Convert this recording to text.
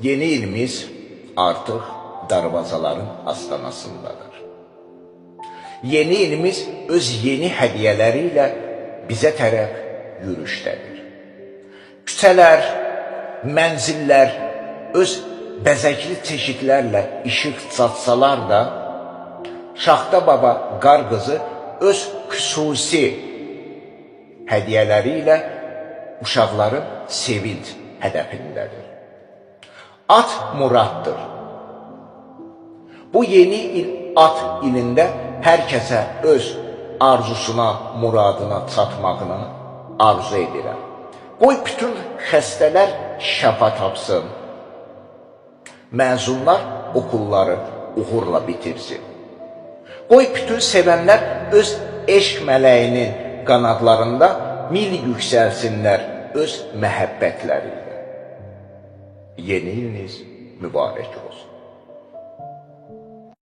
Yeni ilimiz artıq darvazaların astanasındadır. Yeni ilimiz öz yeni hədiyyələri ilə bizə tərəf yürüşdədir. Küçələr, mənzillər öz bəzəkli çeşidlərlə işıq çatsalar da, Şaxta Baba Qar qızı öz xüsusi hədiyyələri ilə uşaqların sevinç hədəfindədir. At muraddır. Bu yeni il at ilində hər kəsə öz arzusuna, muradına çatmağını arzu edirəm. Qoy bütün xəstələr şəfa tapsın. Məzunlar okulları uğurla bitirsin. Qoy bütün sevənlər öz eşq mələyinin qanadlarında mil yüksəlsinlər öz məhəbbətləri ilə. Yeni iliniz mübarək olsun.